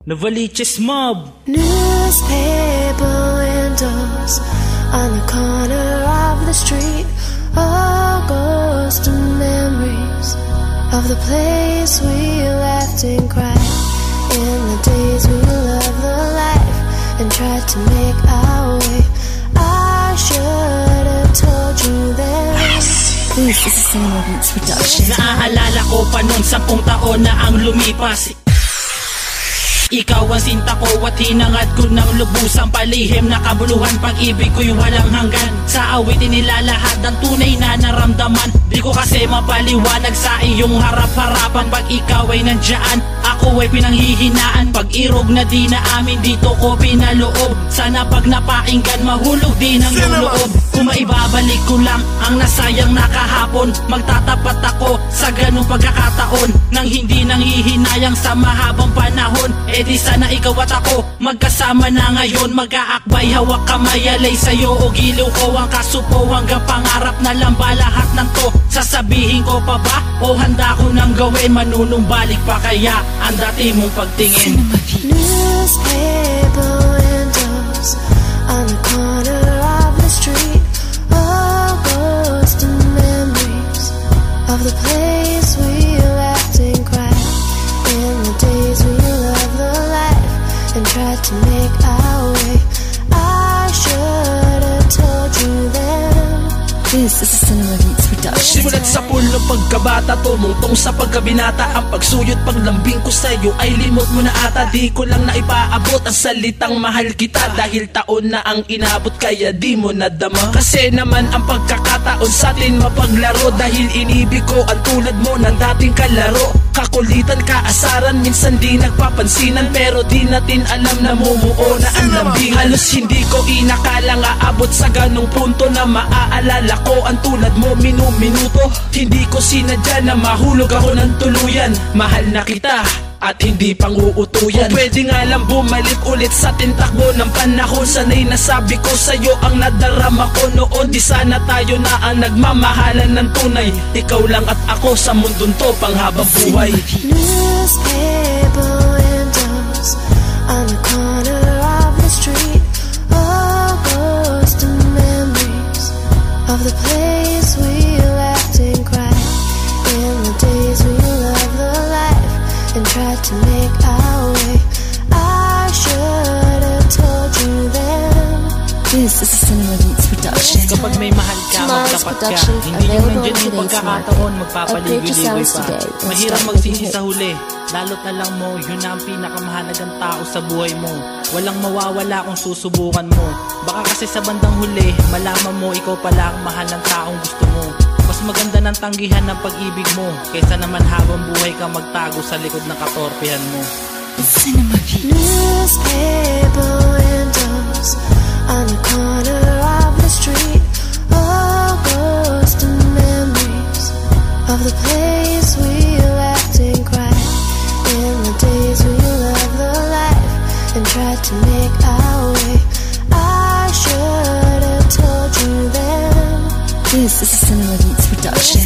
Novaliches Mob. Newspaper windows on the corner of the street, all ghosts and memories of the place we laughed and cried. In the days we loved the life and tried to make our way. I should have told you then. This is a Cinema Beats production. Naaalala ko pa noon 10 taon na ang lumipas. Ikaw ang sinta ko at hinangad ko ng lubusang palihim na kabuluhan. Pag-ibig ko'y walang hanggan. Sa awitin nila lahat ang tunay na naramdaman. Di ko kasi mapaliwanag sa iyong harap-harapan. Pag ikaw ay nandyan, ako ay pinanghihinaan. Pag irog na di na amin, dito ko pinaloob. Sana pag napakinggan, mahulog din ang loob. Kung maibabalik ko lang ang nasayang nakahapon, magtatapat ako sa ganung pagkakataon. Nang hindi nanghihinayang sa mahabang panahon, e di sana ikaw at ako magkasama na ngayon. Mag-aakbay, hawak kamay, alay sa'yo o giliw ko ang kasupo. Hanggang pangarap na lang ba lahat ng to? Sasabihin ko pa ba o handa ko nang gawin? Manunumbalik pa kaya ang dati mong pagtingin? Newspaper windows on the corner of the street, all ghosts and memories of the place we laughed and cried. In the days we loved the life and tried to make our way. I should have told you then. This is a Cinema Beats production. Simulat sa pulo pagkabata, tumungtong sa pagkabinata. Ang pagsuyot paglambing ko sa'yo ay limot mo na ata. Di ko lang naipaabot ang salitang mahal kita, dahil taon na ang inabot kaya di mo nadama. Kasi naman ang pagkakataon sa'tin mapaglaro, dahil inibig ko ang tulad mo ng dating kalaro. Kakulitan, kaasaran, minsan di nagpapansinan, pero di natin alam na mumuo na ang lambing. Halos hindi ko inakalang aabot sa ganong punto na maaalala ko ang tulad mo minuto. Hindi ko sinadya na mahulog ako ng tuluyan. Mahal na kita at hindi pang uutuyan. O pwede nga lang bumalik ulit sa tintakbo ng panahon. Sana'y nasabi ko sa'yo ang nadarama ko noon. Di sana tayo na ang nagmamahalan ng tunay, ikaw lang at ako sa mundong to panghabang buhay. Newspaper windows on the corner of the street, all ghosts and memories of the place we laughed and cried. In the days we loved the life and tried to make our way. I should have told you then. This is a Cinema Beats production. Kapag may mahal ka, magtapat ka. Hindi yung nandiyan yung pagkakataon, magpapaligoy-ligoy pa. Mahirap magsisi sa huli, lalo't alam mo, yun ang pinakamahalagang tao sa buhay mo. Walang mawawala kung susubukan mo. Baka kasi sa bandang huli, malaman mo ikaw pala ang mahal ng taong gusto mo. Mas maganda ng tanggihan ng pag-ibig mo, kaysa naman habang buhay ka magtago sa likod ng katorpehan mo. Cinema Beats. Newspaper windows on the corner of the street, all ghosts and memories of the place we laughed and cried. In the days we loved the life and tried to make our way. I should have told you then. This is a Cinema Beats production.